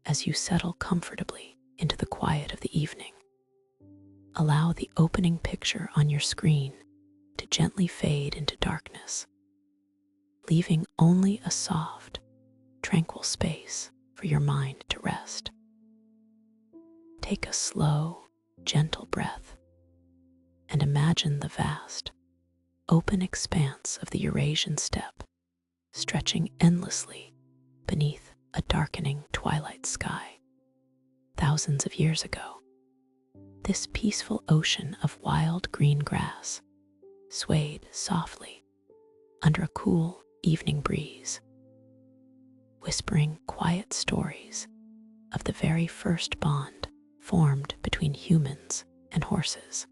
as you settle comfortably into the quiet of the evening. Allow the opening picture on your screen to gently fade into darkness, leaving only a soft, tranquil space for your mind to rest. Take a slow, gentle breath and imagine the vast, open expanse of the Eurasian steppe stretching endlessly beneath a darkening twilight sky. Thousands of years ago, this peaceful ocean of wild green grass swayed softly under a cool evening breeze, whispering quiet stories of the very first bond formed between humans and horses.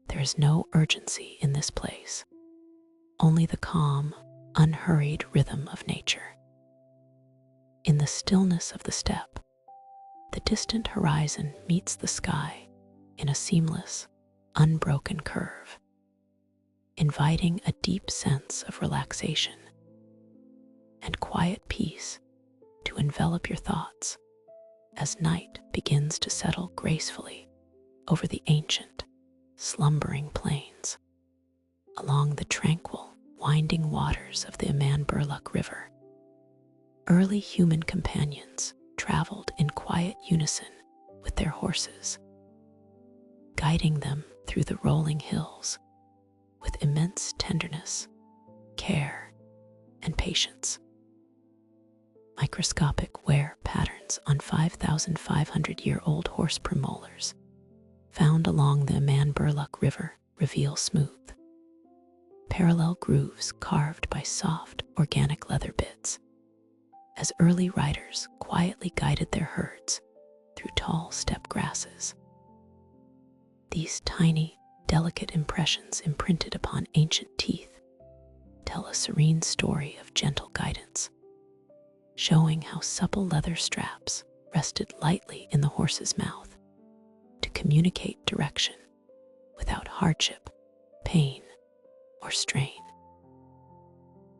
There is no urgency in this place, only the calm, unhurried rhythm of nature. In the stillness of the steppe, the distant horizon meets the sky in a seamless, unbroken curve, inviting a deep sense of relaxation and quiet peace to envelop your thoughts as night begins to settle gracefully over the ancient, slumbering plains. Along the tranquil, winding waters of the Aman-Burluk River, early human companions traveled in quiet unison with their horses, guiding them through the rolling hills with immense tenderness, care, and patience. Microscopic wear patterns on 5,500-year-old horse premolars found along the Aman-Burluk River reveal smooth, parallel grooves carved by soft, organic leather bits, as early riders quietly guided their herds through tall steppe grasses. These tiny, delicate impressions imprinted upon ancient teeth tell a serene story of gentle guidance, showing how supple leather straps rested lightly in the horse's mouth to communicate direction without hardship, pain, or strain.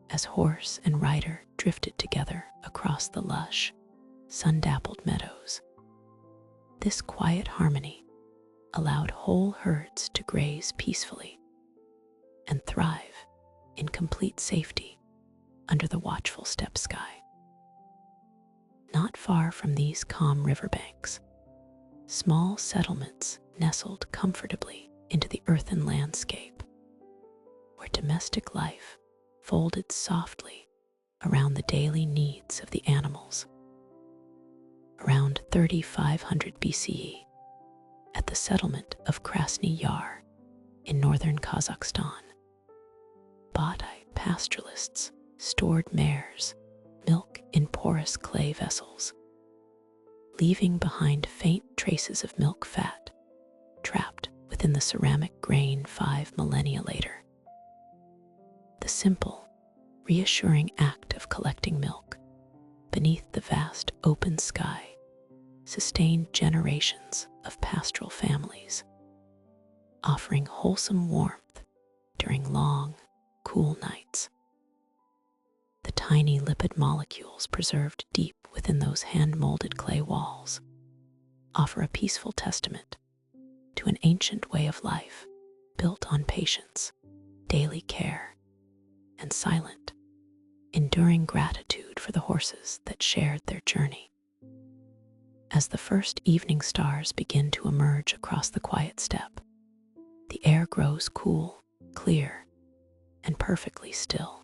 As horse and rider drifted together across the lush, sun-dappled meadows, this quiet harmony allowed whole herds to graze peacefully and thrive in complete safety under the watchful steppe sky. Not far from these calm riverbanks, small settlements nestled comfortably into the earthen landscape, where domestic life folded softly around the daily needs of the animals. Around 3500 BCE, at the settlement of Krasny Yar in northern Kazakhstan, Botai pastoralists stored mares, milk in porous clay vessels, leaving behind faint traces of milk fat trapped within the ceramic grain 5 millennia later. The simple, reassuring act of collecting milk beneath the vast open sky sustained generations of pastoral families, offering wholesome warmth during long, cool nights. The tiny lipid molecules preserved deep within those hand-molded clay walls offer a peaceful testament to an ancient way of life built on patience, daily care, and silent, enduring gratitude for the horses that shared their journey. As the first evening stars begin to emerge across the quiet steppe, the air grows cool, clear, and perfectly still.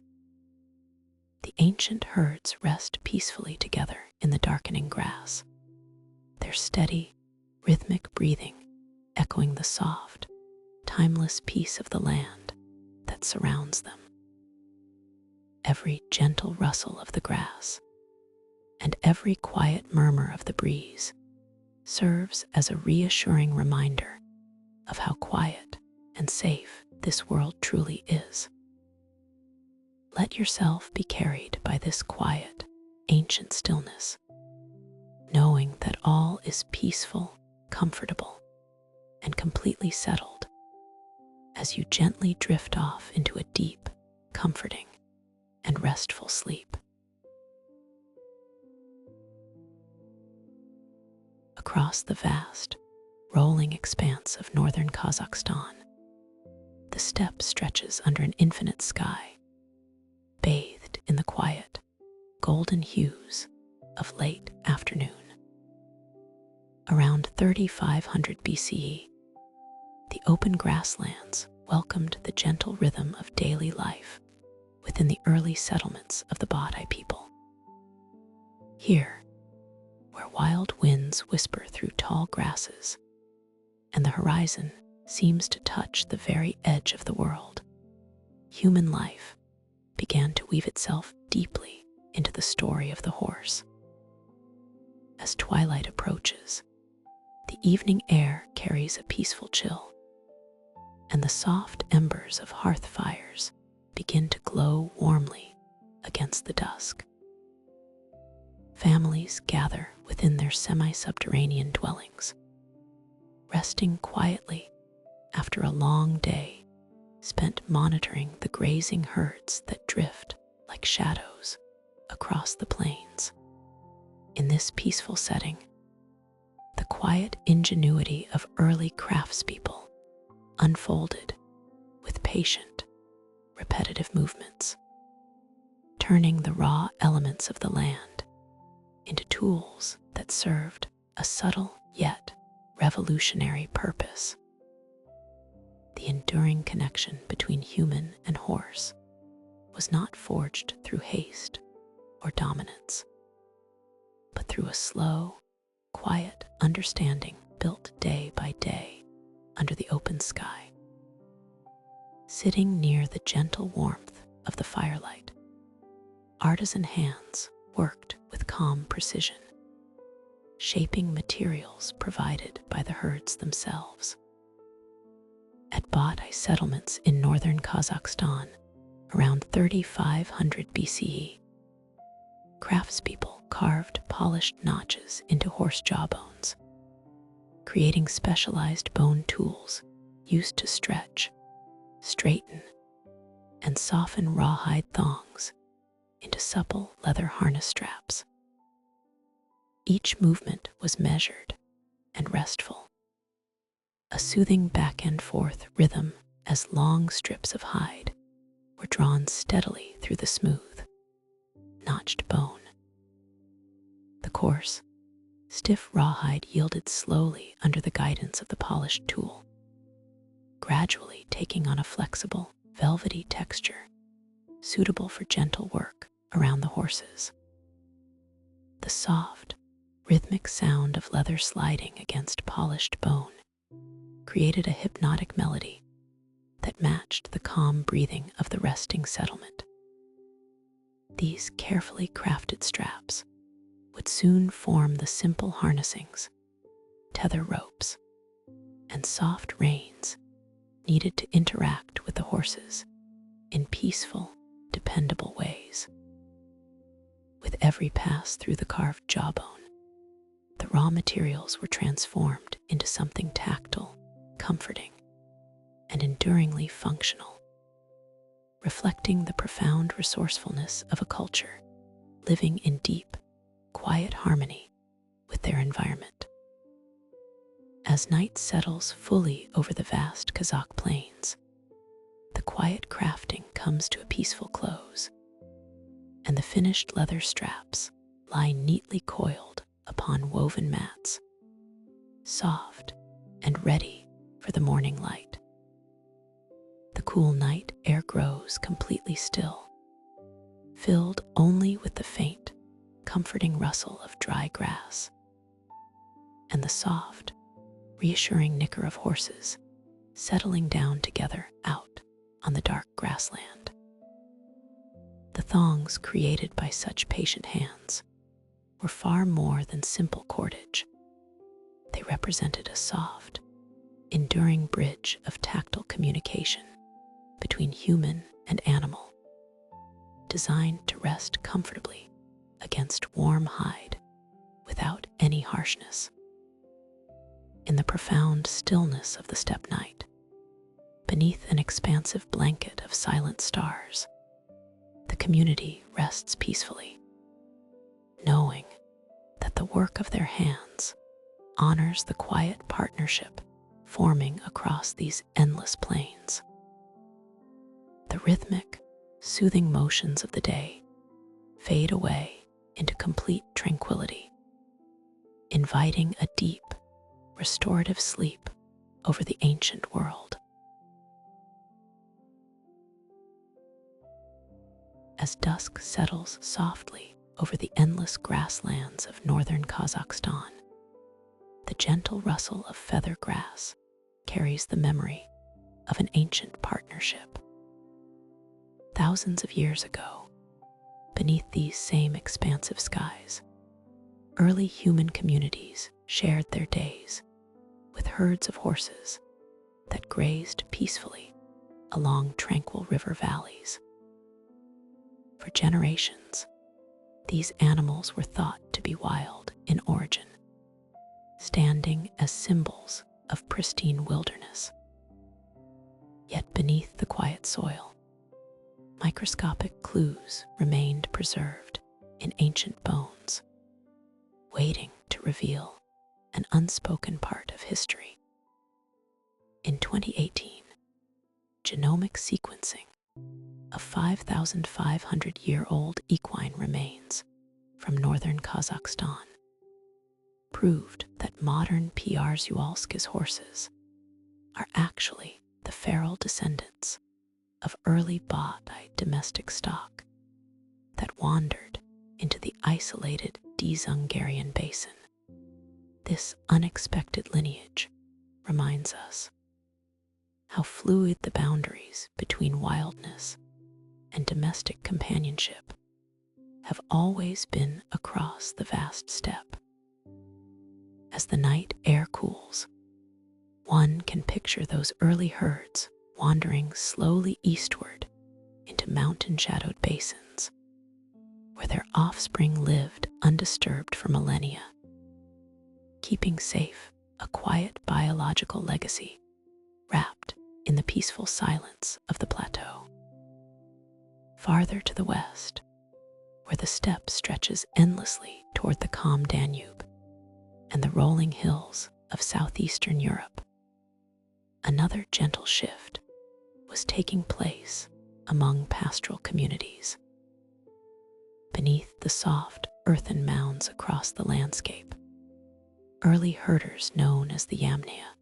The ancient herds rest peacefully together in the darkening grass, their steady, rhythmic breathing echoing the soft, timeless peace of the land that surrounds them. Every gentle rustle of the grass and every quiet murmur of the breeze serves as a reassuring reminder of how quiet and safe this world truly is. Let yourself be carried by this quiet, ancient stillness, knowing that all is peaceful, comfortable, and completely settled as you gently drift off into a deep, comforting, and restful sleep. across the vast, rolling expanse of northern Kazakhstan. The steppe stretches under an infinite sky, bathed in the quiet, golden hues of late afternoon. Around 3500 BCE, the open grasslands welcomed the gentle rhythm of daily life within the early settlements of the Botai people. Here, where wild winds whisper through tall grasses and the horizon seems to touch the very edge of the world, human life began to weave itself deeply into the story of the horse. As twilight approaches, the evening air carries a peaceful chill, and the soft embers of hearth fires begin to glow warmly against the dusk. Families gather within their semi-subterranean dwellings, resting quietly after a long day spent monitoring the grazing herds that drift like shadows across the plains. In this peaceful setting, the quiet ingenuity of early craftspeople unfolded with patient, repetitive movements, turning the raw elements of the land into tools that served a subtle yet revolutionary purpose. The enduring connection between human and horse was not forged through haste or dominance, but through a slow, quiet understanding built day by day under the open sky. Sitting near the gentle warmth of the firelight, artisan hands worked with calm precision, shaping materials provided by the herds themselves. At Botai settlements in northern Kazakhstan, around 3500 BCE, craftspeople carved polished notches into horse jawbones, creating specialized bone tools used to stretch, straighten, and soften rawhide thongs into supple leather harness straps. Each movement was measured and restful, a soothing back and forth rhythm as long strips of hide were drawn steadily through the smooth, notched bone. The coarse, stiff rawhide yielded slowly under the guidance of the polished tool, gradually taking on a flexible, velvety texture suitable for gentle work around the horses. The soft, rhythmic sound of leather sliding against polished bone created a hypnotic melody that matched the calm breathing of the resting settlement. These carefully crafted straps would soon form the simple harnessings, tether ropes, and soft reins needed to interact with the horses in peaceful, dependable ways. With every pass through the carved jawbone, the raw materials were transformed into something tactile, comforting, and enduringly functional, reflecting the profound resourcefulness of a culture living in deep, quiet harmony with their environment. As night settles fully over the vast Kazakh plains, the quiet crafting comes to a peaceful close, and the finished leather straps lie neatly coiled upon woven mats, soft and ready for the morning light. The cool night air grows completely still, filled only with the faint, comforting rustle of dry grass and the soft, reassuring nicker of horses settling down together out on the dark grassland. The thongs created by such patient hands were far more than simple cordage. They represented a soft, enduring bridge of tactile communication between human and animal, designed to rest comfortably against warm hide without any harshness. In the profound stillness of the steppe night, beneath an expansive blanket of silent stars, the community rests peacefully, knowing that the work of their hands honors the quiet partnership forming across these endless plains. The rhythmic, soothing motions of the day fade away into complete tranquility, inviting a deep, restorative sleep over the ancient world. As dusk settles softly over the endless grasslands of northern Kazakhstan, the gentle rustle of feather grass carries the memory of an ancient partnership. Thousands of years ago, beneath these same expansive skies, early human communities shared their days with herds of horses that grazed peacefully along tranquil river valleys. For generations, these animals were thought to be wild in origin, standing as symbols of pristine wilderness. Yet beneath the quiet soil, microscopic clues remained preserved in ancient bones, waiting to reveal an unspoken part of history. In 2018, genomic sequencing of 5,500-year-old equine remains from northern Kazakhstan proved that modern Przeworsk horses are actually the feral descendants of early Botai domestic stock that wandered into the isolated Dzungarian basin. This unexpected lineage reminds us how fluid the boundaries between wildness and domestic companionship have always been across the vast steppe. As the night air cools, one can picture those early herds wandering slowly eastward into mountain-shadowed basins, where their offspring lived undisturbed for millennia, keeping safe a quiet biological legacy wrapped in the peaceful silence of the plateau. Farther to the west, where the steppe stretches endlessly toward the calm Danube and the rolling hills of southeastern Europe, another gentle shift was taking place among pastoral communities. Beneath the soft earthen mounds across the landscape, early herders known as the Yamnia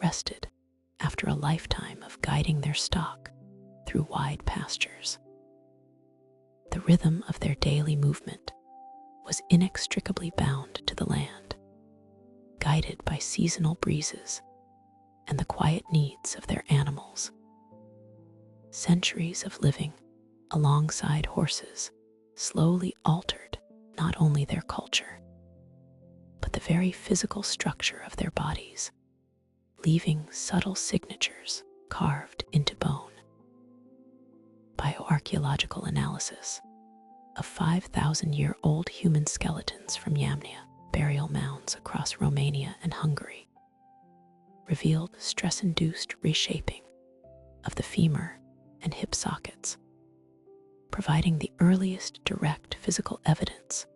rested after a lifetime of guiding their stock through wide pastures. The rhythm of their daily movement was inextricably bound to the land, guided by seasonal breezes and the quiet needs of their animals. Centuries of living alongside horses slowly altered not only their culture, but the very physical structure of their bodies, leaving subtle signatures carved into bone. Bioarchaeological analysis of 5,000-year-old human skeletons from Yamnia burial mounds across Romania and Hungary revealed stress-induced reshaping of the femur and hip sockets, providing the earliest direct physical evidence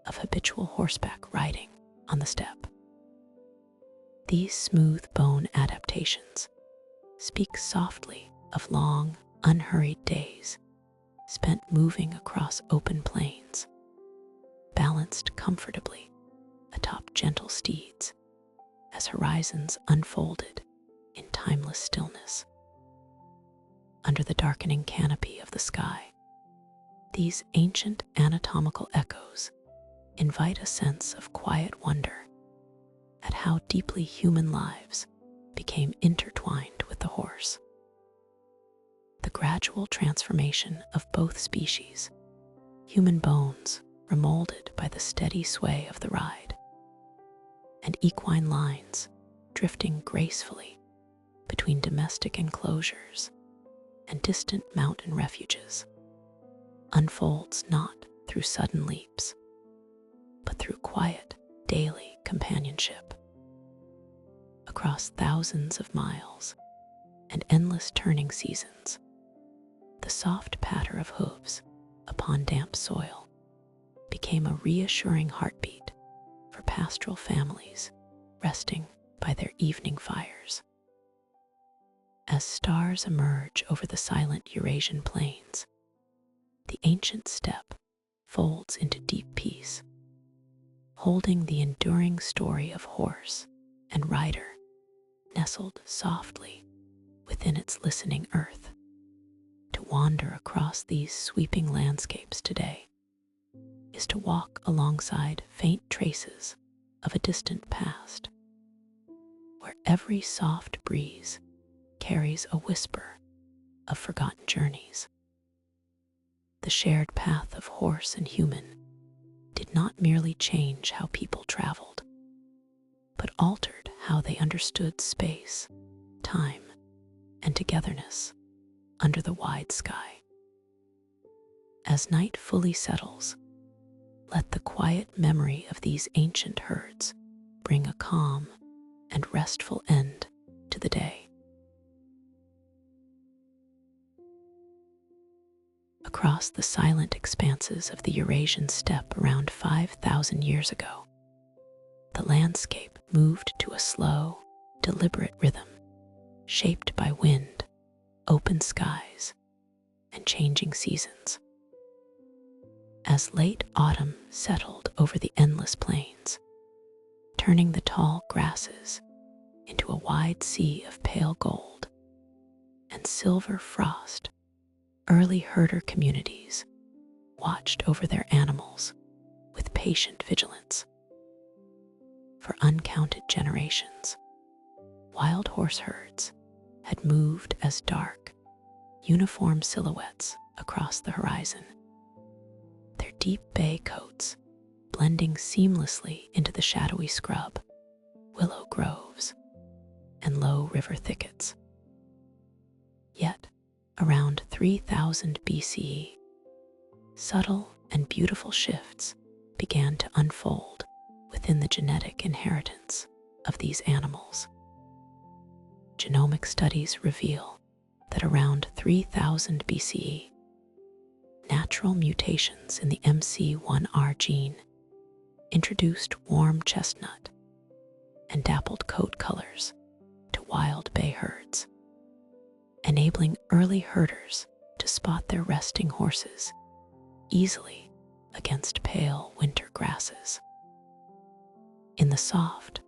of habitual horseback riding on the steppe. These smooth bone adaptations speak softly of long, unhurried days spent moving across open plains, balanced comfortably atop gentle steeds as horizons unfolded in timeless stillness. Under the darkening canopy of the sky, these ancient anatomical echoes invite a sense of quiet wonder at how deeply human lives became intertwined with the horse. The gradual transformation of both species, human bones remolded by the steady sway of the ride, and equine lines drifting gracefully between domestic enclosures and distant mountain refuges, unfolds not through sudden leaps, but through quiet, daily companionship. Across thousands of miles and endless turning seasons, the soft patter of hooves upon damp soil became a reassuring heartbeat for pastoral families resting by their evening fires. As stars emerge over the silent Eurasian plains, the ancient steppe folds into deep peace, holding the enduring story of horse and rider nestled softly within its listening earth. To wander across these sweeping landscapes today is to walk alongside faint traces of a distant past, where every soft breeze carries a whisper of forgotten journeys. The shared path of horse and human did not merely change how people traveled, but altered how they understood space, time, and togetherness under the wide sky. As night fully settles, let the quiet memory of these ancient herds bring a calm and restful end to the day. Across the silent expanses of the Eurasian steppe around 5,000 years ago, the landscape moved to a slow, deliberate rhythm, shaped by wind, open skies, and changing seasons. As late autumn settled over the endless plains, turning the tall grasses into a wide sea of pale gold and silver frost, early herder communities watched over their animals with patient vigilance. For uncounted generations, wild horse herds had moved as dark, uniform silhouettes across the horizon, their deep bay coats blending seamlessly into the shadowy scrub, willow groves, and low river thickets. Yet, around 3000 BCE, subtle and beautiful shifts began to unfold within the genetic inheritance of these animals. Genomic studies reveal that around 3000 BCE, natural mutations in the MC1R gene introduced warm chestnut and dappled coat colors to wild bay herds, enabling early herders to spot their resting horses easily against pale winter grasses. In the soft,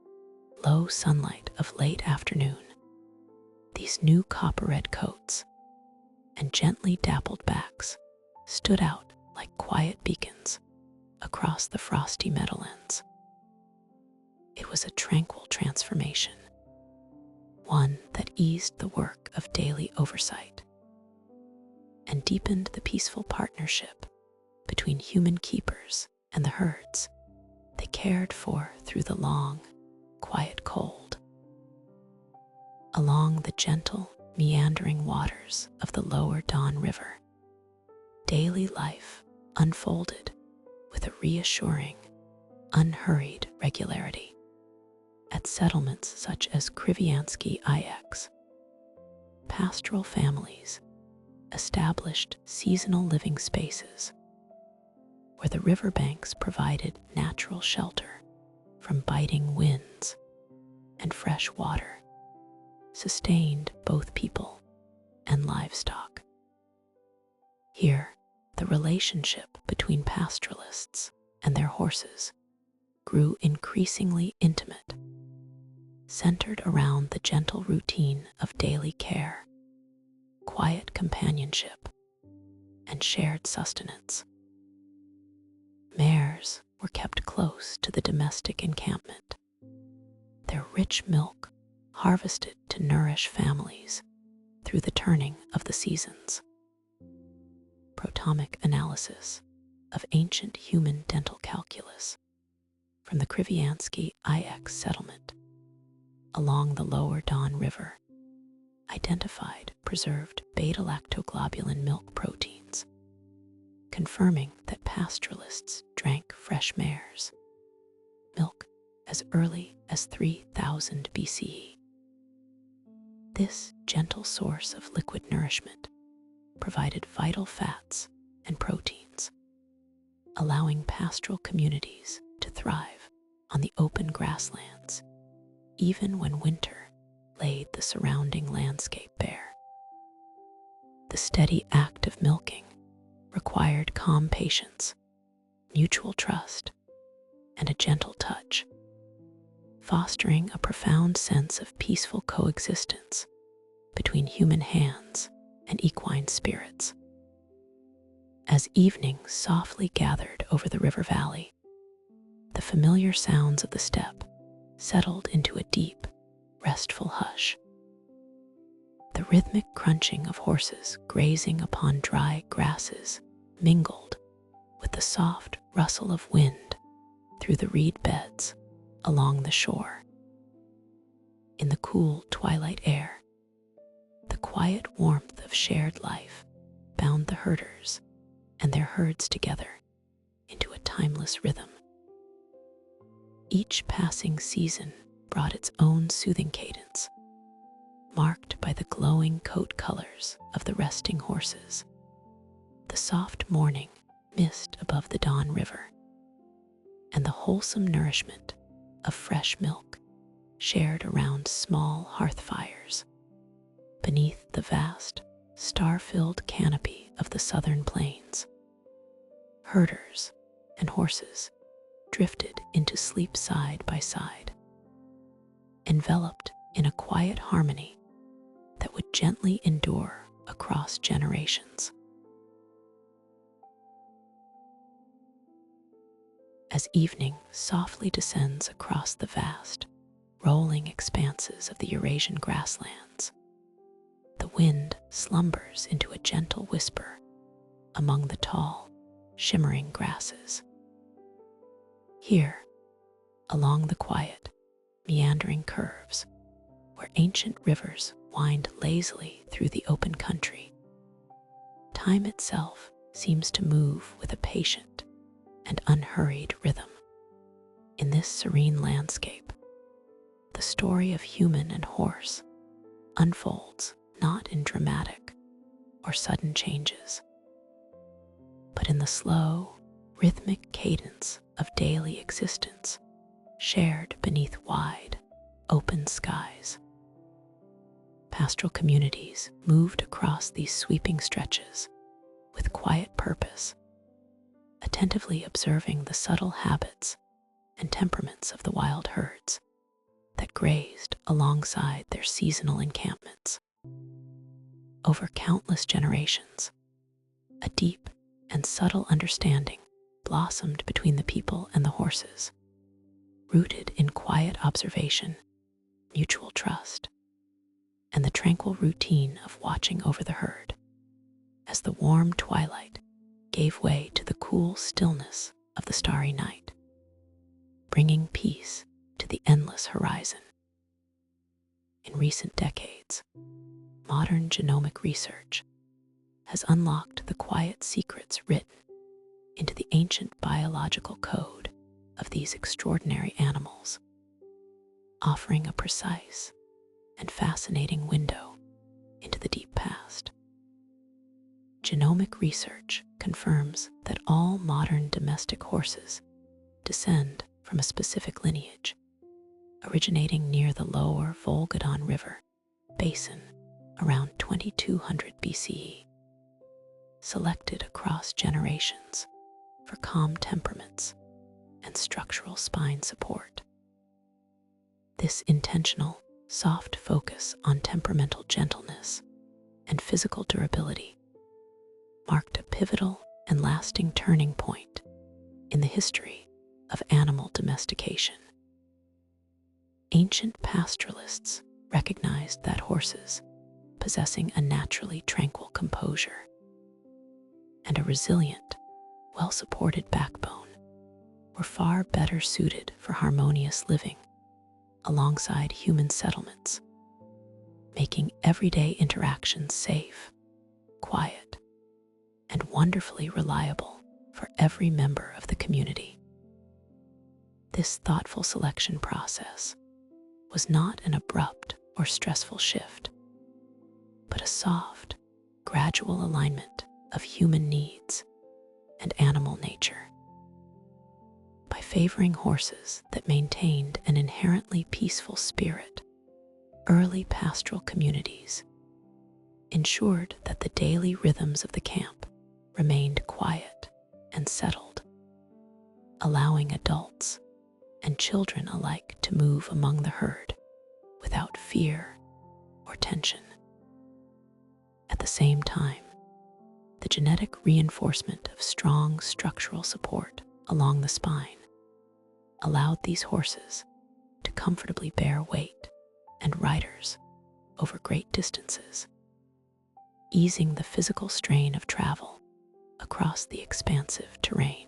low sunlight of late afternoon, these new copper-red coats and gently dappled backs stood out like quiet beacons across the frosty meadowlands. It was a tranquil transformation, one that eased the work of daily oversight and deepened the peaceful partnership between human keepers and the herds they cared for through the long, quiet cold. Along the gentle, meandering waters of the lower Don River, daily life unfolded with a reassuring, unhurried regularity. At settlements such as Kriviansky IX, pastoral families established seasonal living spaces where the riverbanks provided natural shelter from biting winds, and fresh water sustained both people and livestock. Here, the relationship between pastoralists and their horses grew increasingly intimate, centered around the gentle routine of daily care, quiet companionship, and shared sustenance. Mares were kept close to the domestic encampment, their rich milk harvested to nourish families through the turning of the seasons. Protomic analysis of ancient human dental calculus from the Kriviansky IX settlement along the lower Don River identified preserved beta-lactoglobulin milk proteins, confirming that pastoralists drank fresh mares milk as early as 3000 BCE. This gentle source of liquid nourishment provided vital fats and proteins, allowing pastoral communities to thrive on the open grasslands even when winter laid the surrounding landscape bare. The steady act of milking required calm patience, mutual trust, and a gentle touch, fostering a profound sense of peaceful coexistence between human hands and equine spirits. As evening softly gathered over the river valley, the familiar sounds of the steppe settled into a deep, restful hush. The rhythmic crunching of horses grazing upon dry grasses mingled with the soft rustle of wind through the reed beds along the shore. In the cool twilight air, the quiet warmth of shared life bound the herders and their herds together into a timeless rhythm. Each passing season brought its own soothing cadence, marked by the glowing coat colors of the resting horses, the soft morning mist above the Don River, and the wholesome nourishment of fresh milk shared around small hearth fires beneath the vast, star-filled canopy of the southern plains. Herders and horses drifted into sleep side by side, enveloped in a quiet harmony that would gently endure across generations. As evening softly descends across the vast, rolling expanses of the Eurasian grasslands, the wind slumbers into a gentle whisper among the tall, shimmering grasses. Here, along the quiet, meandering curves, where ancient rivers wind lazily through the open country, time itself seems to move with a patient and unhurried rhythm. In this serene landscape, the story of human and horse unfolds not in dramatic or sudden changes, but in the slow, rhythmic cadence of daily existence shared beneath wide, open skies. Pastoral communities moved across these sweeping stretches with quiet purpose, attentively observing the subtle habits and temperaments of the wild herds that grazed alongside their seasonal encampments. Over countless generations, a deep and subtle understanding blossomed between the people and the horses, rooted in quiet observation, mutual trust, and the tranquil routine of watching over the herd as the warm twilight gave way to the cool stillness of the starry night, bringing peace to the endless horizon. In recent decades, modern genomic research has unlocked the quiet secrets written into the ancient biological code of these extraordinary animals, offering a precise and fascinating window into the deep past. Genomic research confirms that all modern domestic horses descend from a specific lineage, originating near the lower Volga Don River basin around 2200 BCE, selected across generations for calm temperaments and structural spine support. This intentional, soft focus on temperamental gentleness and physical durability marked a pivotal and lasting turning point in the history of animal domestication. Ancient pastoralists recognized that horses, possessing a naturally tranquil composure and a resilient, well-supported backbone, were far better suited for harmonious living alongside human settlements, making everyday interactions safe, quiet, and wonderfully reliable for every member of the community. This thoughtful selection process was not an abrupt or stressful shift, but a soft, gradual alignment of human needs and animal nature. By favoring horses that maintained an inherently peaceful spirit, early pastoral communities ensured that the daily rhythms of the camp remained quiet and settled, allowing adults and children alike to move among the herd without fear or tension. At the same time, the genetic reinforcement of strong structural support along the spine allowed these horses to comfortably bear weight and riders over great distances, easing the physical strain of travel across the expansive terrain.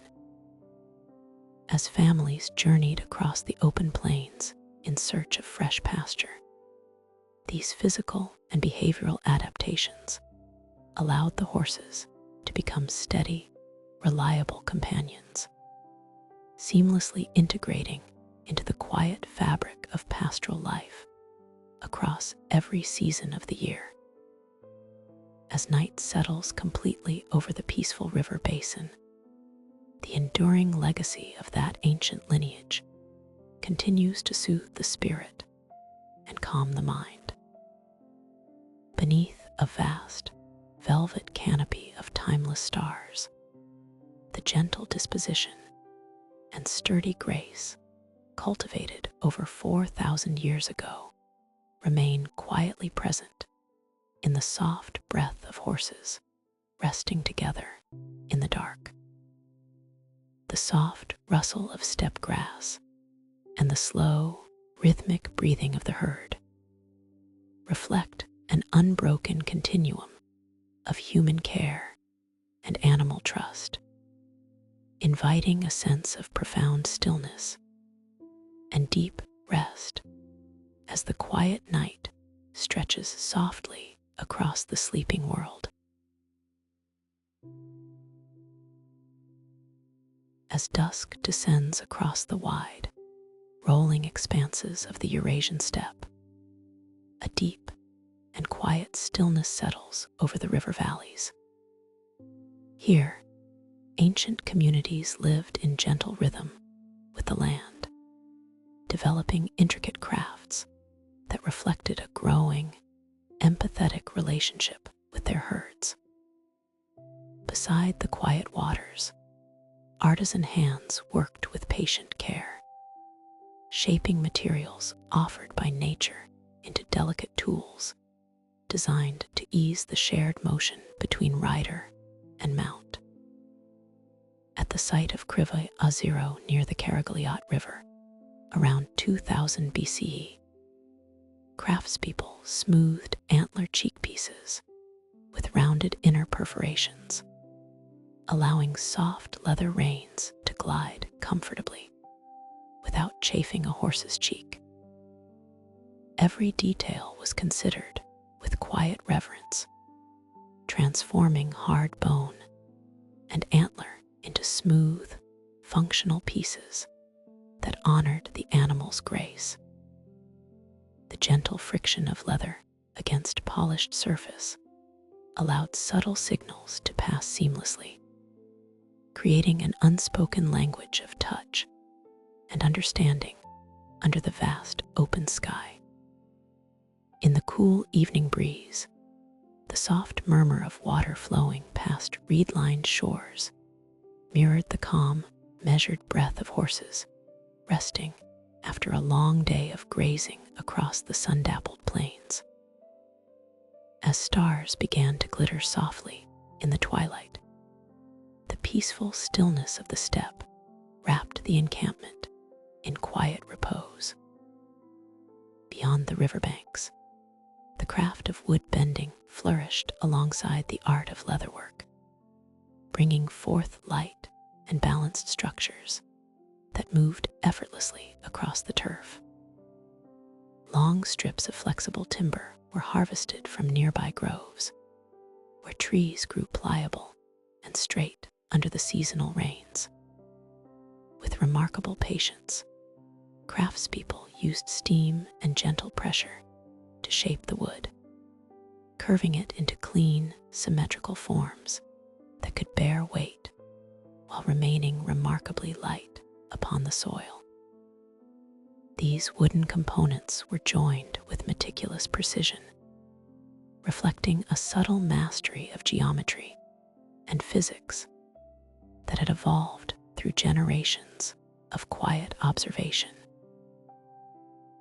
As families journeyed across the open plains in search of fresh pasture, these physical and behavioral adaptations allowed the horses to become steady, reliable companions, seamlessly integrating into the quiet fabric of pastoral life across every season of the year. As night settles completely over the peaceful river basin, the enduring legacy of that ancient lineage continues to soothe the spirit and calm the mind. Beneath a vast, velvet canopy of timeless stars, the gentle disposition and sturdy grace cultivated over 4,000 years ago remain quietly present in the soft breath of horses resting together in the dark. The soft rustle of steppe grass and the slow, rhythmic breathing of the herd reflect an unbroken continuum of human care and animal trust, inviting a sense of profound stillness and deep rest as the quiet night stretches softly across the sleeping world. As dusk descends across the wide, rolling expanses of the Eurasian steppe, a deep and quiet stillness settles over the river valleys. Here, ancient communities lived in gentle rhythm with the land, developing intricate crafts that reflected a growing, empathetic relationship with their herds. Beside the quiet waters, artisan hands worked with patient care, shaping materials offered by nature into delicate tools designed to ease the shared motion between rider and mount. At the site of Krivoy Ozero near the Karagaliot River, around 2000 BCE, craftspeople smoothed antler cheekpieces with rounded inner perforations, allowing soft leather reins to glide comfortably without chafing a horse's cheek. Every detail was considered with quiet reverence, transforming hard bone and antler into smooth, functional pieces that honored the animal's grace. The gentle friction of leather against polished surface allowed subtle signals to pass seamlessly, creating an unspoken language of touch and understanding under the vast open sky. In the cool evening breeze, the soft murmur of water flowing past reed-lined shores mirrored the calm, measured breath of horses resting after a long day of grazing across the sun-dappled plains. As stars began to glitter softly in the twilight, the peaceful stillness of the steppe wrapped the encampment in quiet repose. Beyond the riverbanks, the craft of wood bending flourished alongside the art of leatherwork, bringing forth light and balanced structures that moved effortlessly across the turf. Long strips of flexible timber were harvested from nearby groves, where trees grew pliable and straight under the seasonal rains. With remarkable patience, craftspeople used steam and gentle pressure to shape the wood, curving it into clean, symmetrical forms that could bear weight while remaining remarkably light upon the soil. These wooden components were joined with meticulous precision, reflecting a subtle mastery of geometry and physics that had evolved through generations of quiet observation.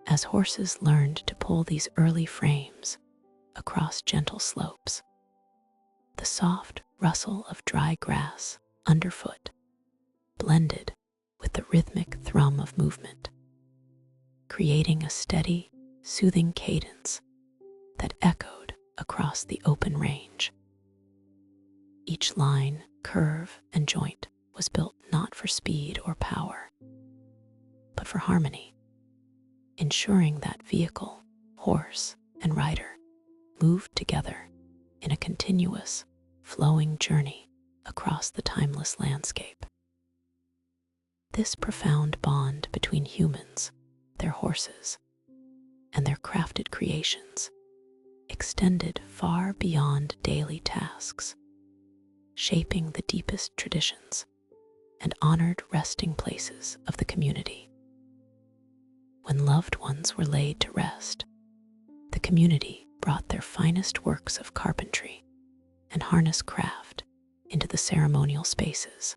As horses learned to pull these early frames across gentle slopes, the soft rustle of dry grass underfoot blended with the rhythmic thrum of movement, creating a steady, soothing cadence that echoed across the open range. Each line, curve, and joint was built not for speed or power, but for harmony, ensuring that vehicle, horse, and rider moved together in a continuous, flowing journey across the timeless landscape. This profound bond between humans, their horses, and their crafted creations extended far beyond daily tasks, shaping the deepest traditions and honored resting places of the community. When loved ones were laid to rest, the community brought their finest works of carpentry and harness craft into the ceremonial spaces,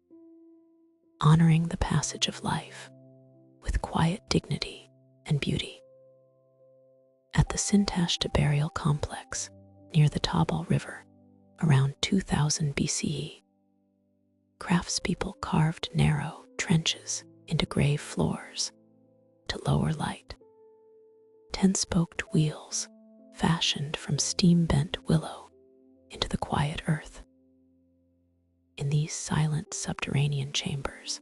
honoring the passage of life with quiet dignity and beauty. At the Sintashta burial complex near the Tabal River, around 2000 BCE, craftspeople carved narrow trenches into grave floors to lower light. 10-spoked wheels fashioned from steam-bent willow into the quiet earth. In these silent subterranean chambers,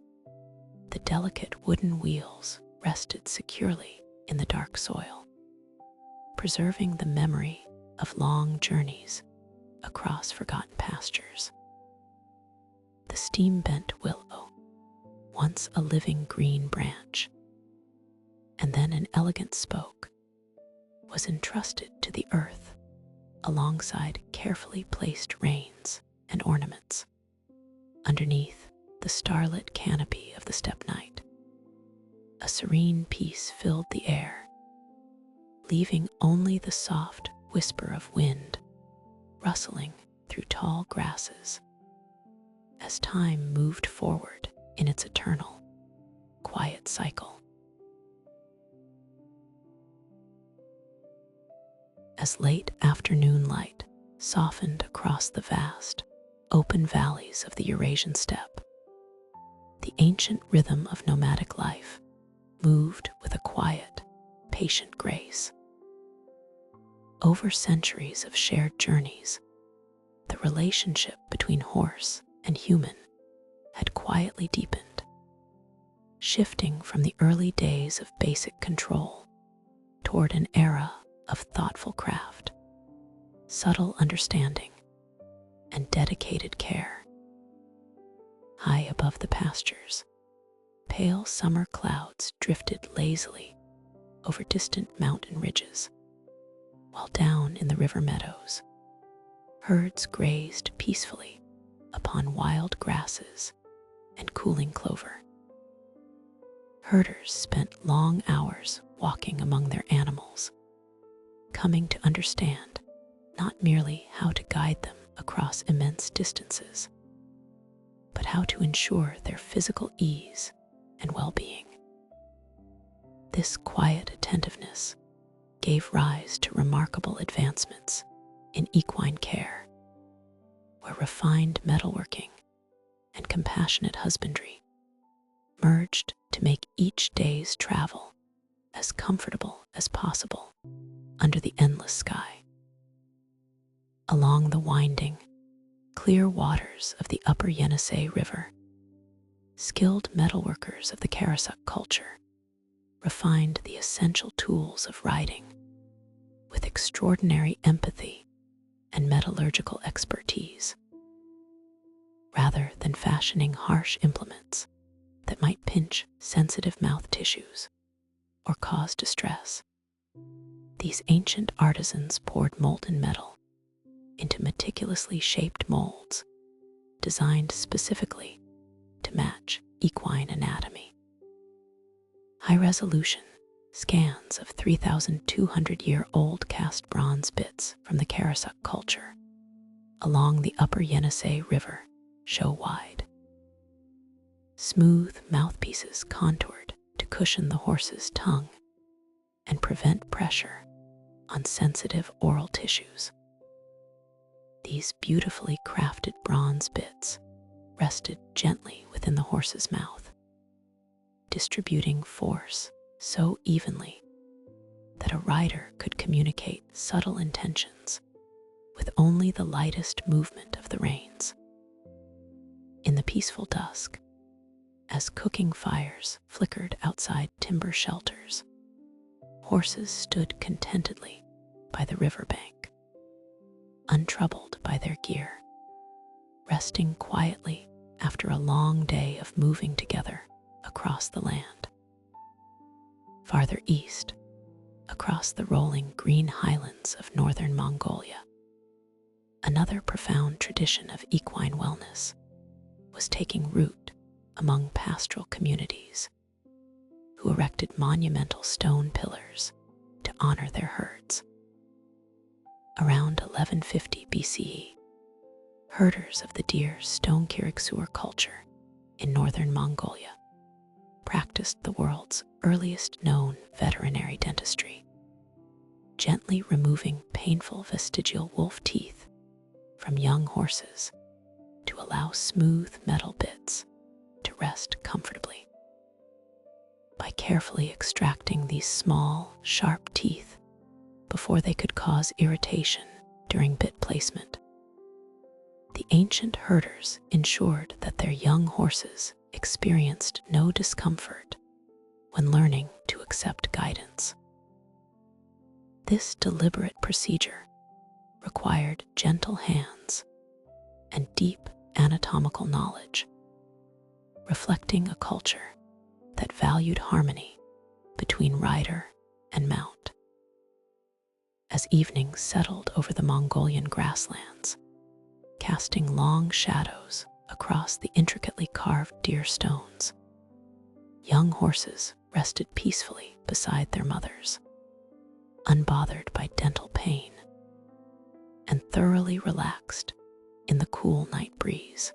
the delicate wooden wheels rested securely in the dark soil, preserving the memory of long journeys across forgotten pastures. The steam-bent willow, once a living green branch, and then an elegant spoke, was entrusted to the earth alongside carefully placed reins and ornaments. Underneath the starlit canopy of the steppe night, a serene peace filled the air, leaving only the soft whisper of wind rustling through tall grasses as time moved forward in its eternal, quiet cycle. As late afternoon light softened across the vast, open valleys of the Eurasian steppe, the ancient rhythm of nomadic life moved with a quiet, patient grace. Over centuries of shared journeys, the relationship between horse and human had quietly deepened, shifting from the early days of basic control toward an era of thoughtful craft, subtle understanding, and dedicated care. High above the pastures, pale summer clouds drifted lazily over distant mountain ridges, while down in the river meadows, herds grazed peacefully upon wild grasses and cooling clover. Herders spent long hours walking among their animals, coming to understand not merely how to guide them across immense distances, but how to ensure their physical ease and well-being. This quiet attentiveness gave rise to remarkable advancements in equine care, where refined metalworking and compassionate husbandry merged to make each day's travel as comfortable as possible under the endless sky. Along the winding, clear waters of the upper Yenisei River, skilled metalworkers of the Karasuk culture refined the essential tools of riding with extraordinary empathy and metallurgical expertise. Rather than fashioning harsh implements that might pinch sensitive mouth tissues or cause distress, these ancient artisans poured molten metal into meticulously shaped molds designed specifically to match equine anatomy. high-resolution scans of 3,200-year-old cast bronze bits from the Karasuk culture along the upper Yenisei River show wide. Smooth mouthpieces contoured to cushion the horse's tongue and prevent pressure on sensitive oral tissues. These beautifully crafted bronze bits rested gently within the horse's mouth, distributing force so evenly that a rider could communicate subtle intentions with only the lightest movement of the reins. In the peaceful dusk, as cooking fires flickered outside timber shelters, horses stood contentedly by the riverbank, untroubled by their gear, resting quietly after a long day of moving together across the land. Farther east, across the rolling green highlands of northern Mongolia, another profound tradition of equine wellness was taking root among pastoral communities who erected monumental stone pillars to honor their herds. Around 1150 BCE, herders of the deer stone Kiriksur culture in northern Mongolia practiced the world's earliest known veterinary dentistry, gently removing painful vestigial wolf teeth from young horses to allow smooth metal bits to rest comfortably. By carefully extracting these small, sharp teeth before they could cause irritation during bit placement, the ancient herders ensured that their young horses experienced no discomfort when learning to accept guidance. This deliberate procedure required gentle hands and deep anatomical knowledge, reflecting a culture that valued harmony between rider and mount. As evening settled over the Mongolian grasslands, casting long shadows across the intricately carved deer stones, young horses rested peacefully beside their mothers, unbothered by dental pain and thoroughly relaxed in the cool night breeze.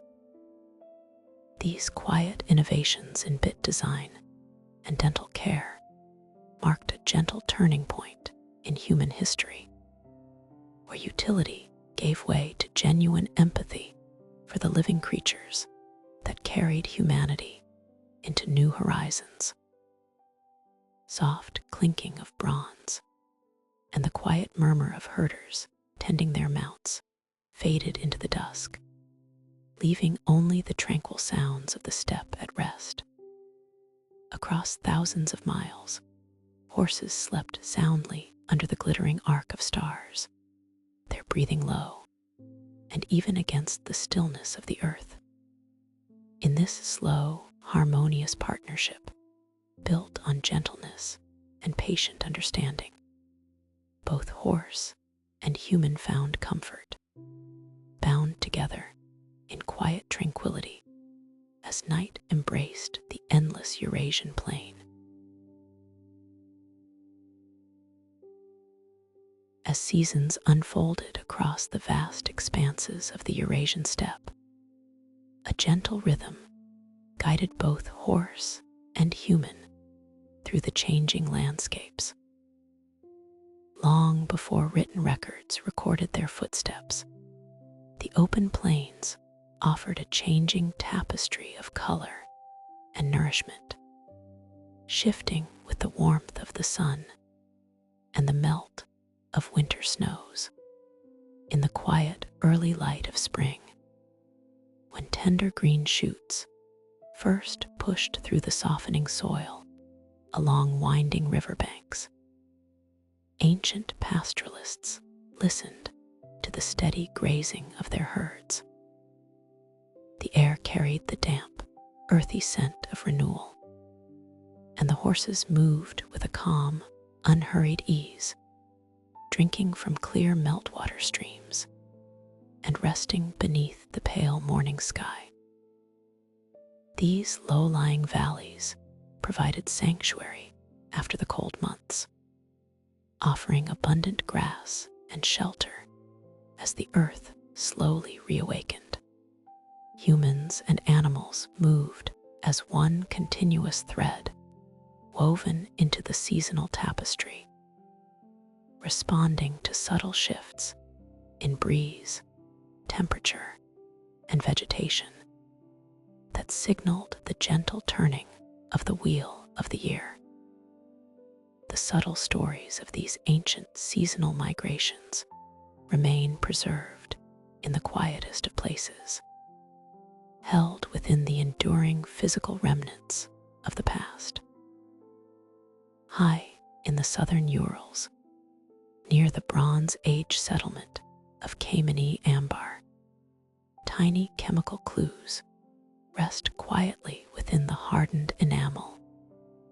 These quiet innovations in bit design and dental care marked a gentle turning point in human history, where utility gave way to genuine empathy for the living creatures that carried humanity into new horizons. Soft clinking of bronze and the quiet murmur of herders tending their mounts faded into the dusk, leaving only the tranquil sounds of the steppe at rest. Across thousands of miles, horses slept soundly under the glittering arc of stars, their breathing low, and even against the stillness of the earth. In this slow, harmonious partnership, built on gentleness and patient understanding, both horse and human found comfort, bound together in quiet tranquility as night embraced the endless Eurasian plain. As seasons unfolded across the vast expanses of the Eurasian steppe, a gentle rhythm guided both horse and human through the changing landscapes. Long before written records recorded their footsteps, the open plains offered a changing tapestry of color and nourishment, shifting with the warmth of the sun and the melt of winter snows. In the quiet early light of spring, when tender green shoots first pushed through the softening soil along winding riverbanks, ancient pastoralists listened to the steady grazing of their herds. The air carried the damp, earthy scent of renewal, and the horses moved with a calm, unhurried ease, drinking from clear meltwater streams and resting beneath the pale morning sky. These low-lying valleys provided sanctuary after the cold months, offering abundant grass and shelter as the earth slowly reawakened. Humans and animals moved as one continuous thread woven into the seasonal tapestry, responding to subtle shifts in breeze, temperature, and vegetation that signaled the gentle turning of the wheel of the year. The subtle stories of these ancient seasonal migrations remain preserved in the quietest of places, held within the enduring physical remnants of the past. High in the southern Urals, near the Bronze Age settlement of Kameny Ambar, tiny chemical clues rest quietly within the hardened enamel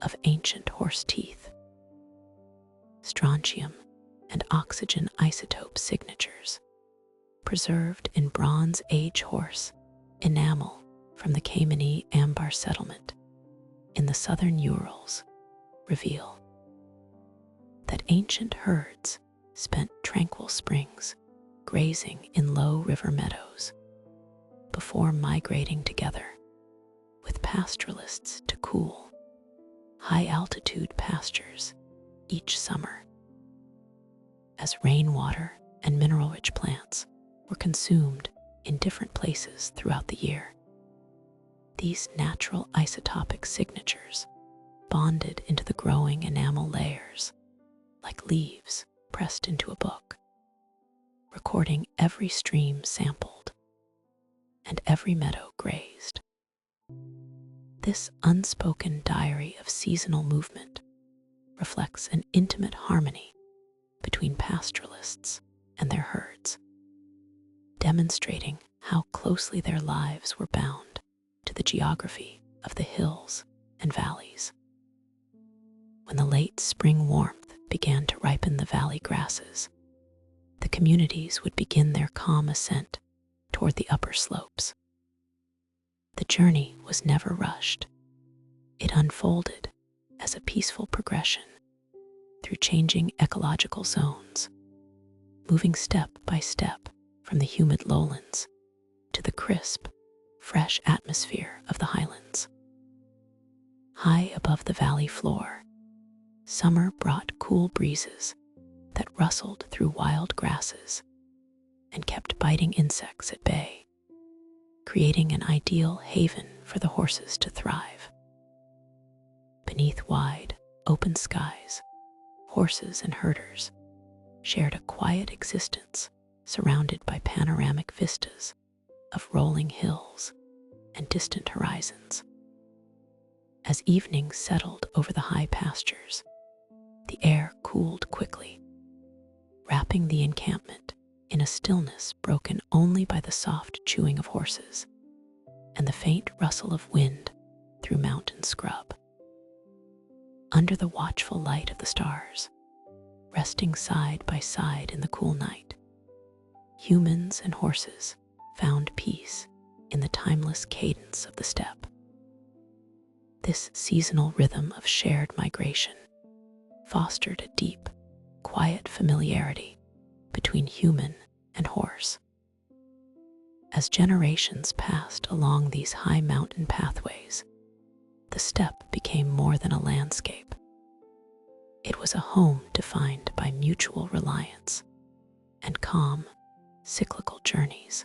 of ancient horse teeth. Strontium and oxygen isotope signatures preserved in Bronze Age horse enamel from the Kameny Ambar settlement in the southern Urals reveal that ancient herds spent tranquil springs grazing in low river meadows before migrating together with pastoralists to cool, high-altitude pastures each summer. As rainwater and mineral-rich plants were consumed in different places throughout the year, these natural isotopic signatures bonded into the growing enamel layers like leaves pressed into a book, recording every stream sampled and every meadow grazed. This unspoken diary of seasonal movement reflects an intimate harmony between pastoralists and their herds, demonstrating how closely their lives were bound to the geography of the hills and valleys. When the late spring warmth began to ripen the valley grasses, the communities would begin their calm ascent toward the upper slopes. The journey was never rushed. It unfolded as a peaceful progression through changing ecological zones, moving step by step from the humid lowlands to the crisp, fresh atmosphere of the highlands. High above the valley floor, summer brought cool breezes that rustled through wild grasses and kept biting insects at bay, creating an ideal haven for the horses to thrive. Beneath wide, open skies, horses and herders shared a quiet existence surrounded by panoramic vistas of rolling hills and distant horizons. As evening settled over the high pastures, the air cooled quickly, wrapping the encampment in a stillness broken only by the soft chewing of horses and the faint rustle of wind through mountain scrub. Under the watchful light of the stars, resting side by side in the cool night, humans and horses found peace in the timeless cadence of the steppe. This seasonal rhythm of shared migration fostered a deep, quiet familiarity between human and horse. As generations passed along these high mountain pathways, the steppe became more than a landscape. It was a home defined by mutual reliance and calm, cyclical journeys.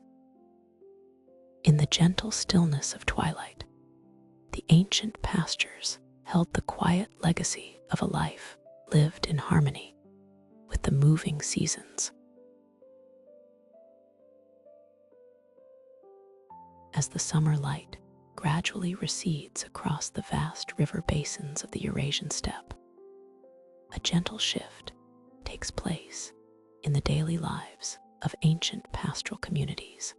In the gentle stillness of twilight, the ancient pastures held the quiet legacy of a life lived in harmony with the moving seasons. As the summer light gradually recedes across the vast river basins of the Eurasian steppe, a gentle shift takes place in the daily lives of ancient pastoral communities.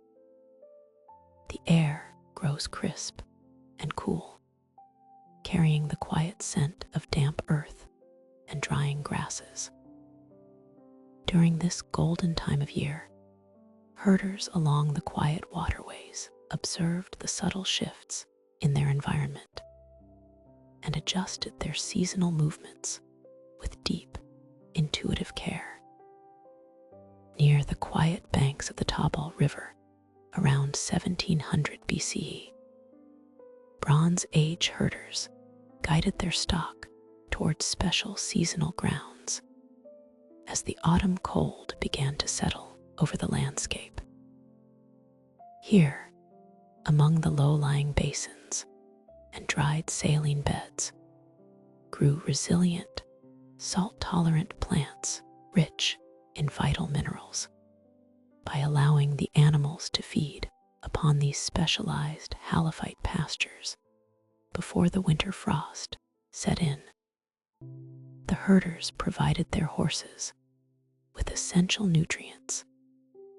The air grows crisp and cool, carrying the quiet scent of damp earth and drying grasses. During this golden time of year, herders along the quiet waterways observed the subtle shifts in their environment and adjusted their seasonal movements with deep, intuitive care. Near the quiet banks of the Tabal River, around 1700 BCE, Bronze Age herders guided their stock towards special seasonal grounds as the autumn cold began to settle over the landscape. Here, among the low-lying basins and dried saline beds, grew resilient, salt-tolerant plants rich in vital minerals. By allowing the animals to feed upon these specialized halophyte pastures before the winter frost set in, the herders provided their horses with essential nutrients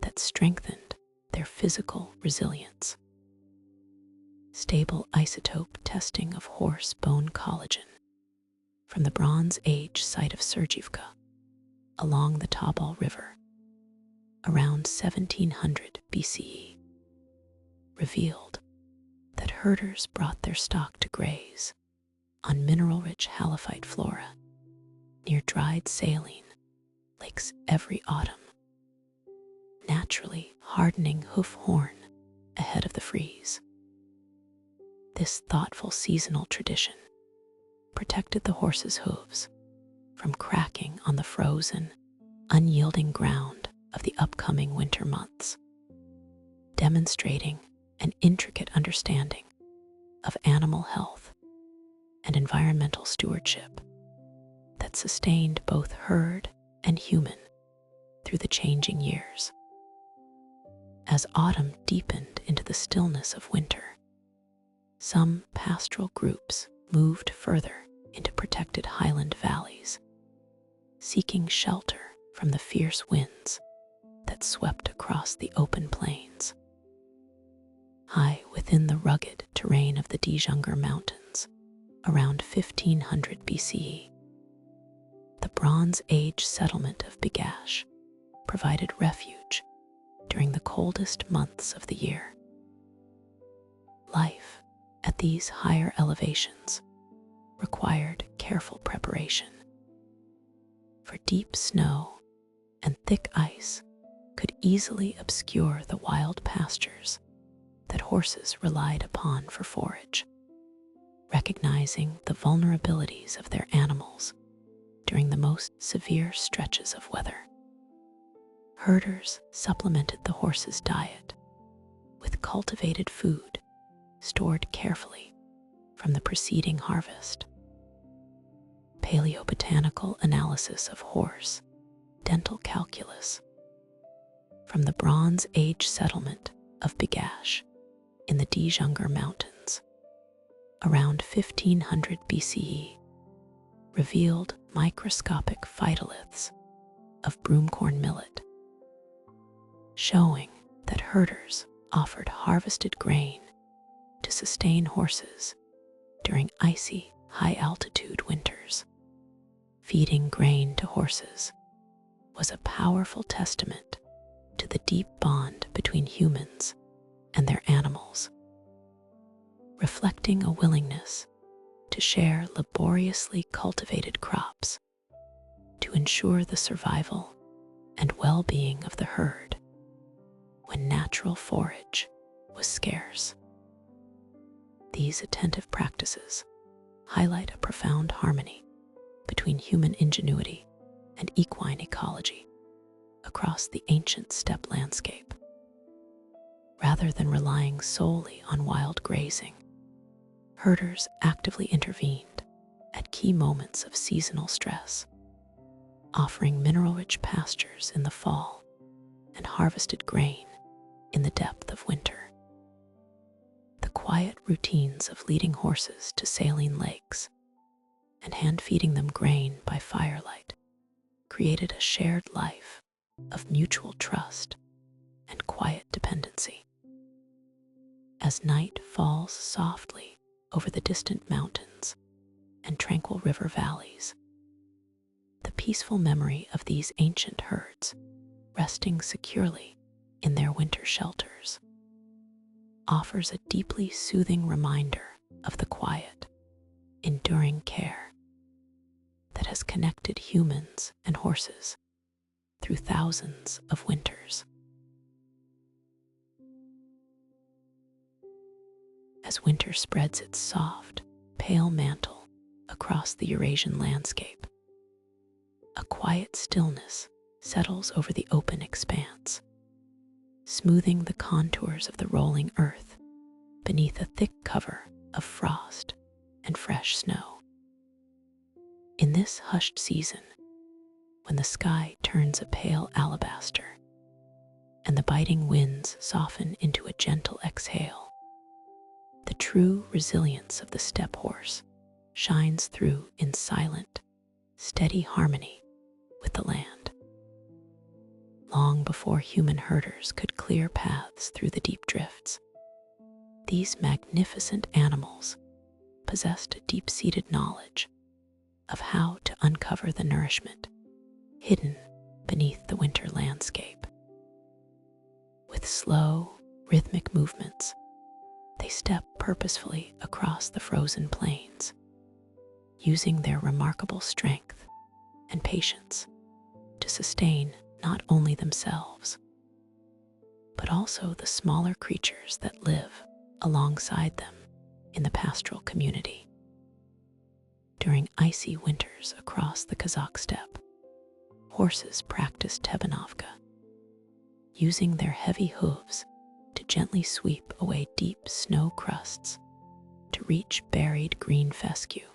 that strengthened their physical resilience. Stable isotope testing of horse bone collagen from the Bronze Age site of Sergivka along the Tabal River around 1700 BCE revealed that herders brought their stock to graze on mineral-rich halophyte flora near dried saline lakes every autumn, naturally hardening hoof horn ahead of the freeze. This thoughtful seasonal tradition protected the horses' hooves from cracking on the frozen, unyielding ground of the upcoming winter months, demonstrating an intricate understanding of animal health and environmental stewardship that sustained both herd and human through the changing years. As autumn deepened into the stillness of winter, some pastoral groups moved further into protected highland valleys, seeking shelter from the fierce winds that swept across the open plains. High within the rugged terrain of the Djungr Mountains, around 1500 BCE, the Bronze Age settlement of Bigash provided refuge during the coldest months of the year. Life at these higher elevations required careful preparation, for deep snow and thick ice could easily obscure the wild pastures that horses relied upon for forage. Recognizing the vulnerabilities of their animals during the most severe stretches of weather, herders supplemented the horses' diet with cultivated food stored carefully from the preceding harvest. Paleobotanical analysis of horse dental calculus from the Bronze Age settlement of Bigash in the Djungr Mountains around 1500 BCE revealed microscopic phytoliths of broomcorn millet, showing that herders offered harvested grain to sustain horses during icy, high-altitude winters. Feeding grain to horses was a powerful testament to the deep bond between humans and their animals, reflecting a willingness to share laboriously cultivated crops to ensure the survival and well-being of the herd when natural forage was scarce. These attentive practices highlight a profound harmony between human ingenuity and equine ecology across the ancient steppe landscape. Rather than relying solely on wild grazing, herders actively intervened at key moments of seasonal stress, offering mineral-rich pastures in the fall and harvested grain in the depth of winter. The quiet routines of leading horses to saline lakes and hand-feeding them grain by firelight created a shared life of mutual trust and quiet dependency. As night falls softly over the distant mountains and tranquil river valleys, the peaceful memory of these ancient herds resting securely in their winter shelters offers a deeply soothing reminder of the quiet, enduring enduring care that has connected humans and horses through thousands of winters. As winter spreads its soft, pale mantle across the Eurasian landscape, a quiet stillness settles over the open expanse, smoothing the contours of the rolling earth beneath a thick cover of frost and fresh snow. In this hushed season, when the sky turns a pale alabaster and the biting winds soften into a gentle exhale, the true resilience of the steppe horse shines through in silent, steady harmony with the land. Long before human herders could clear paths through the deep drifts, these magnificent animals possessed a deep-seated knowledge of how to uncover the nourishment hidden beneath the winter landscape. With slow, rhythmic movements, they step purposefully across the frozen plains, using their remarkable strength and patience to sustain not only themselves, but also the smaller creatures that live alongside them in the pastoral community. During icy winters across the Kazakh steppe, horses practice tebenovka, using their heavy hooves to gently sweep away deep snow crusts to reach buried green fescue,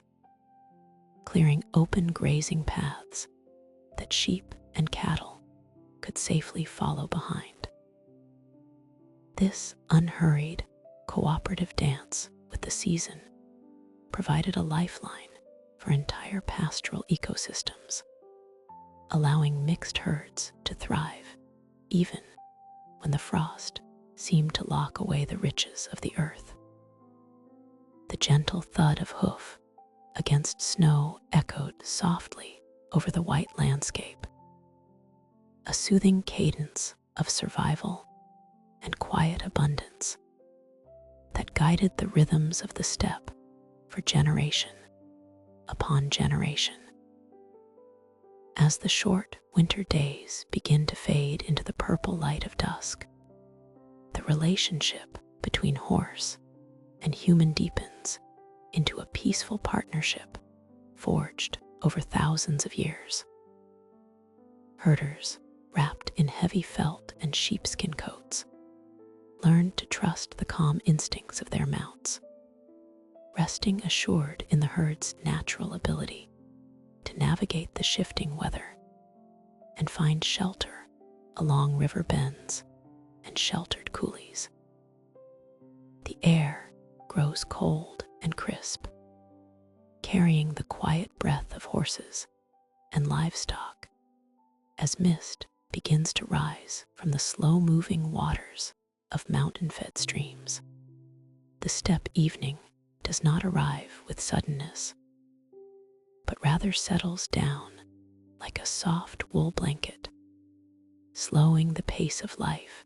clearing open grazing paths that sheep and cattle could safely follow behind. This unhurried, cooperative dance with the season provided a lifeline for entire pastoral ecosystems, allowing mixed herds to thrive even when the frost seemed to lock away the riches of the earth. The gentle thud of hoof against snow echoed softly over the white landscape, a soothing cadence of survival and quiet abundance that guided the rhythms of the steppe for generation upon generation. As the short winter days begin to fade into the purple light of dusk, the relationship between horse and human deepens into a peaceful partnership forged over thousands of years. Herders, wrapped in heavy felt and sheepskin coats, learned to trust the calm instincts of their mounts, resting assured in the herd's natural ability to navigate the shifting weather and find shelter along river bends and sheltered coulees. The air grows cold and crisp, carrying the quiet breath of horses and livestock as mist begins to rise from the slow-moving waters of mountain-fed streams. The steppe evening does not arrive with suddenness, but rather settles down like a soft wool blanket, slowing the pace of life